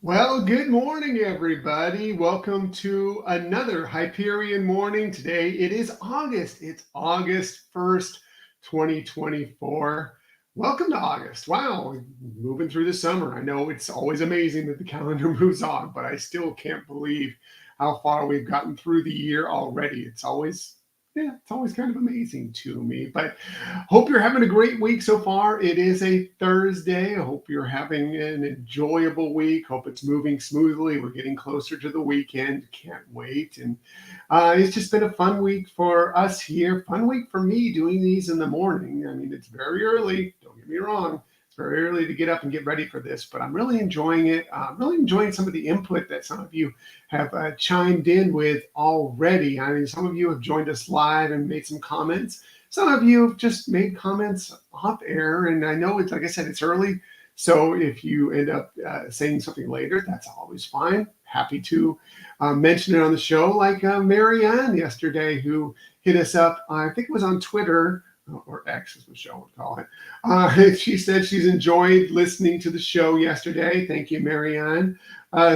Well, good morning, everybody. Welcome to another Hyperion morning. Today it is August. It's August 1st, 2024. Welcome to August. Wow, moving through the summer. I know it's always amazing that the calendar moves on, but I still can't believe how far we've gotten through the year already. It's always kind of amazing to me. But hope you're having a great week so far. It is a Thursday. I hope you're having an enjoyable week. Hope it's moving smoothly. We're getting closer to the weekend. Can't wait. And it's just been a fun week for us here. Fun week for me doing these in the morning. I mean, it's very early. Don't get me wrong. It's very early to get up and get ready for this, but I'm really enjoying it. I'm really enjoying some of the input that some of you have chimed in with already. I mean, some of you have joined us live and made some comments. Some of you have just made comments off air, and I know it's, like I said, it's early. So if you end up saying something later, that's always fine. Happy to mention it on the show, like Marianne yesterday, who hit us up. I think it was on Twitter, or X as Michelle would call it. She said she's enjoyed listening to the show yesterday. Thank you, Marianne.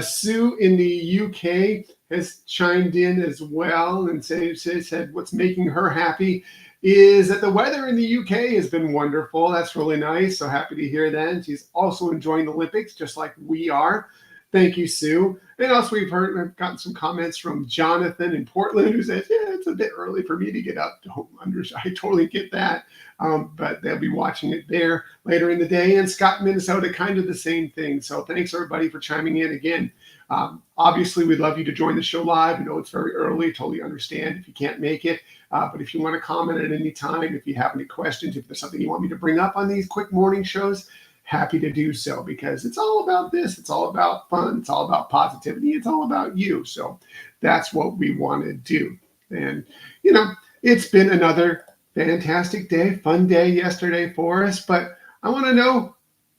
Sue in the UK has chimed in as well and said what's making her happy is that the weather in the UK has been wonderful. That's really nice. So happy to hear that. And she's also enjoying the Olympics just like we are. Thank you, Sue. And also we've gotten some comments from Jonathan in Portland who says, yeah, it's a bit early for me to get up. I totally get that. But they'll be watching it there later in the day. And Scott, Minnesota, kind of the same thing. So thanks everybody for chiming in again. Obviously, we'd love you to join the show live. I know it's very early. Totally understand if you can't make it. But if you want to comment at any time, if you have any questions, if there's something you want me to bring up on these quick morning shows, happy to do so, because it's all about this. It's all about fun. It's all about positivity. It's all about you. So that's what we want to do. And, it's been another fantastic day, fun day yesterday for us. But I want to know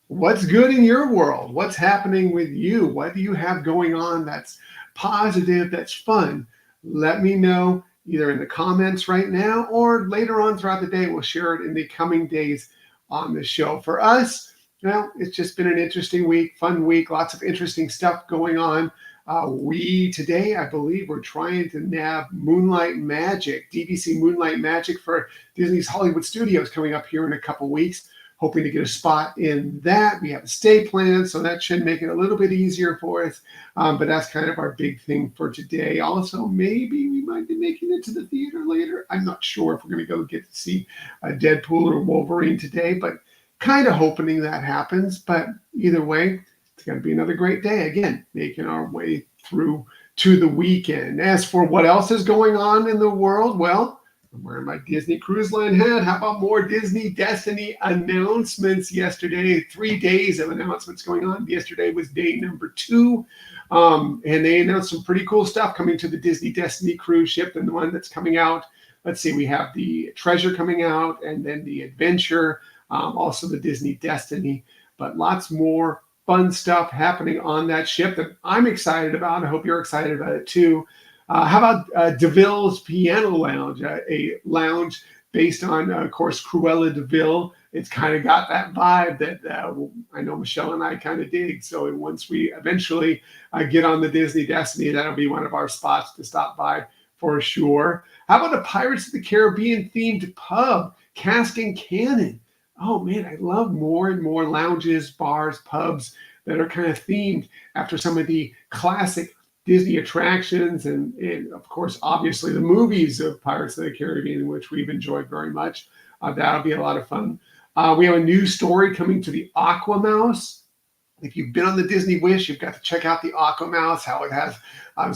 what's good in your world. What's happening with you? What do you have going on that's positive, that's fun? Let me know either in the comments right now or later on throughout the day. We'll share it in the coming days on the show. For us, it's just been an interesting week, fun week, lots of interesting stuff going on. Today, I believe, we're trying to nab Moonlight Magic, DVC Moonlight Magic for Disney's Hollywood Studios coming up here in a couple weeks. Hoping to get a spot in that. We have a stay plan, so that should make it a little bit easier for us. But that's kind of our big thing for today. Also, maybe we might be making it to the theater later. I'm not sure if we're going to go get to see Deadpool or Wolverine today, but kind of hoping that happens. But either way, it's going to be another great day. Again, making our way through to the weekend. As for what else is going on in the world, well, I'm wearing my Disney Cruise Line hat. How about more Disney Destiny announcements yesterday? 3 days of announcements going on. Yesterday was day number 2. And they announced some pretty cool stuff coming to the Disney Destiny cruise ship. And the one that's coming out, let's see, we have the Treasure coming out and then the Adventure, also the Disney Destiny. But lots more fun stuff happening on that ship that I'm excited about. I hope you're excited about it too. How about DeVille's Piano Lounge, a lounge based on, of course, Cruella DeVille. It's kind of got that vibe that I know Michelle and I kind of dig. So once we eventually get on the Disney Destiny, that'll be one of our spots to stop by for sure. How about a Pirates of the Caribbean themed pub, Cask and Cannon? Oh, man, I love more and more lounges, bars, pubs that are kind of themed after some of the classic Disney attractions and, of course, obviously the movies of Pirates of the Caribbean, which we've enjoyed very much. That'll be a lot of fun. We have a new story coming to the Aqua Mouse. If you've been on the Disney Wish, you've got to check out the Aqua Mouse, how it has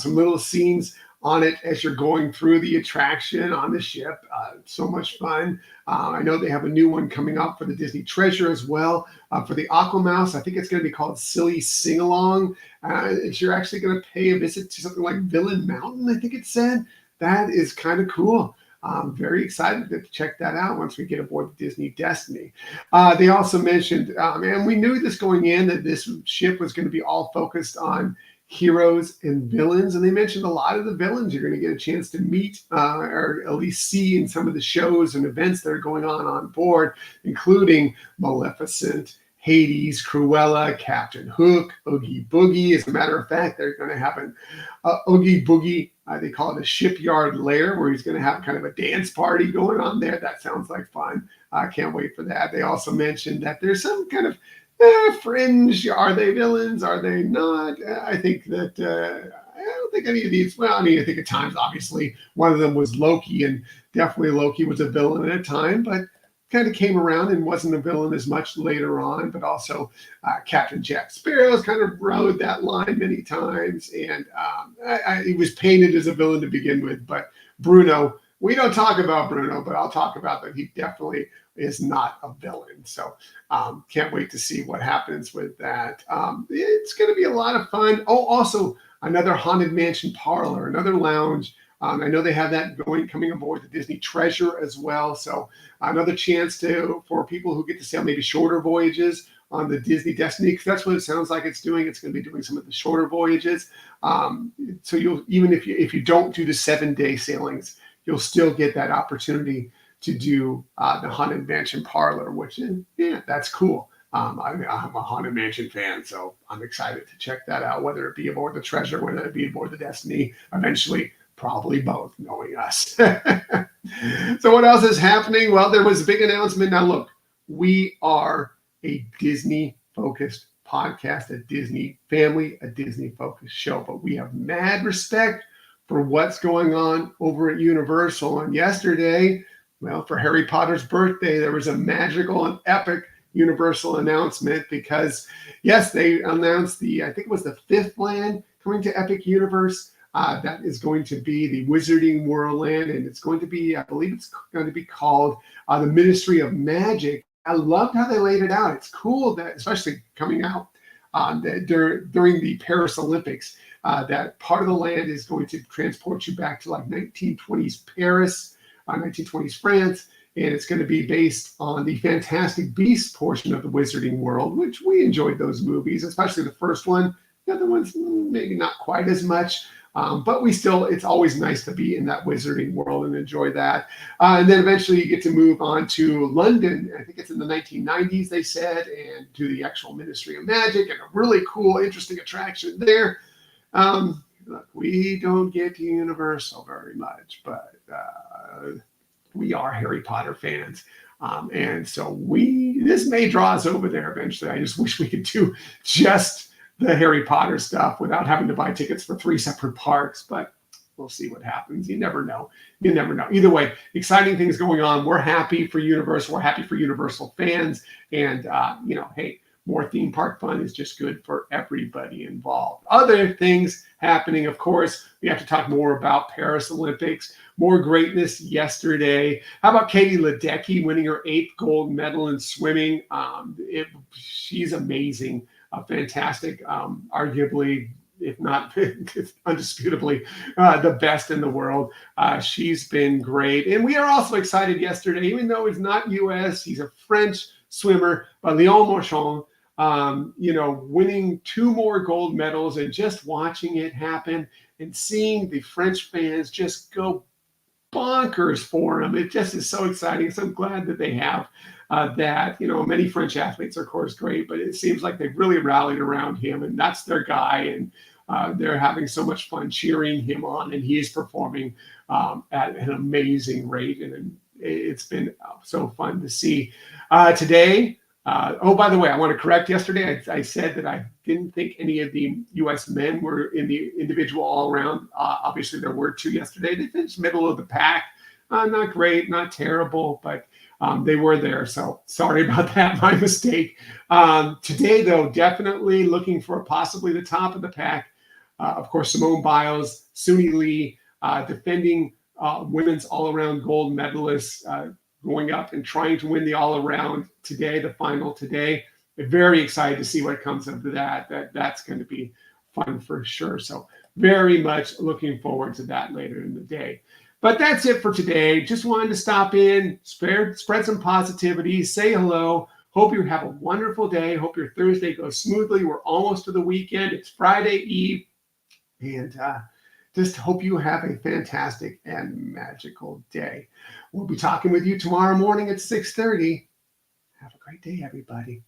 some little scenes on it as you're going through the attraction on the ship. So much fun. I know they have a new one coming up for the Disney Treasure as well. For the Aqua Mouse, I think it's going to be called Silly Sing Along. You're actually going to pay a visit to something like Villain Mountain, I think it said. That is kind of cool. I'm very excited to check that out once we get aboard the Disney Destiny. They also mentioned, and we knew this going in, that this ship was going to be all focused on heroes and villains. And they mentioned a lot of the villains you're going to get a chance to meet or at least see in some of the shows and events that are going on board, including Maleficent, Hades, Cruella, Captain Hook, Oogie Boogie. As a matter of fact, they're going to have an Oogie Boogie, they call it a shipyard lair, where he's going to have kind of a dance party going on there. That sounds like fun. I can't wait for that. They also mentioned that there's some kind of fringe. Are they villains? Are they not? I think that I don't think any of these. Well, I mean, I think at times, obviously, one of them was Loki, and definitely Loki was a villain at a time, but kind of came around and wasn't a villain as much later on. But also, Captain Jack Sparrow's kind of rode that line many times, and he was painted as a villain to begin with. But Bruno, we don't talk about Bruno, but I'll talk about that. He definitely is not a villain. So can't wait to see what happens with that. It's going to be a lot of fun. Oh, also another Haunted Mansion parlor, another lounge. I know they have that coming aboard the Disney Treasure as well. So another chance for people who get to sail maybe shorter voyages on the Disney Destiny, because that's what it sounds like it's doing. It's going to be doing some of the shorter voyages. So you'll, even if you don't do the 7-day sailings, you'll still get that opportunity to do the Haunted Mansion parlor, which that's cool. I'm a Haunted Mansion fan, so I'm excited to check that out, whether it be aboard the Treasure, whether it be aboard the Destiny, eventually. Probably both, knowing us. So what else is happening? Well, there was a big announcement. Now, look, we are a Disney-focused podcast, a Disney family, a Disney-focused show, but we have mad respect for what's going on over at Universal. And yesterday, well, for Harry Potter's birthday, there was a magical and epic Universal announcement because, yes, they announced I think it was the 5th land coming to Epic Universe. That is going to be the Wizarding World land, and it's going to be, I believe it's going to be called the Ministry of Magic. I loved how they laid it out. It's cool that, especially coming out during the Paris Olympics, that part of the land is going to transport you back to like 1920s Paris, 1920s France, and it's going to be based on the Fantastic Beasts portion of the Wizarding World, which we enjoyed those movies, especially the first one. The other ones, maybe not quite as much. But it's always nice to be in that Wizarding World and enjoy that. And then eventually you get to move on to London. I think it's in the 1990s, they said, and to the actual Ministry of Magic, and a really cool, interesting attraction there. Look, we don't get to Universal very much, but we are Harry Potter fans. And so this may draw us over there eventually. I just wish we could do just the Harry Potter stuff without having to buy tickets for 3 separate parks, but we'll see what happens. You never know. Either way, exciting things going on. We're happy for Universal. We're happy for Universal fans. And, hey, more theme park fun is just good for everybody involved. Other things happening, of course, we have to talk more about Paris Olympics. More greatness yesterday. How about Katie Ledecky winning her 8th gold medal in swimming? She's amazing. Fantastic, arguably, if not undisputably, the best in the world. She's been great. And we are also excited yesterday, even though he's not U.S., he's a French swimmer, but Léon Marchand, winning 2 more gold medals, and just watching it happen and seeing the French fans just go bonkers for him. It just is so exciting. So I'm glad that they have that. Many French athletes are, of course, great, but it seems like they've really rallied around him, and that's their guy. And they're having so much fun cheering him on, and he is performing at an amazing rate. And it's been so fun to see. Today, by the way, I want to correct yesterday. I said that I didn't think any of the U.S. men were in the individual all-around. Obviously, there were 2 yesterday. They finished middle of the pack. Not great, not terrible, but they were there. So sorry about that, my mistake. Today, though, definitely looking for possibly the top of the pack. Of course, Simone Biles, Suni Lee, defending women's all-around gold medalists, going up and trying to win the all-around today, the final today. I'm very excited to see what comes of that. That's going to be fun for sure. So very much looking forward to that later in the day. But that's it for today. Just wanted to stop in, spread some positivity, say hello. Hope you have a wonderful day. Hope your Thursday goes smoothly. We're almost to the weekend. It's Friday Eve. And just hope you have a fantastic and magical day. We'll be talking with you tomorrow morning at 6:30. Have a great day, everybody.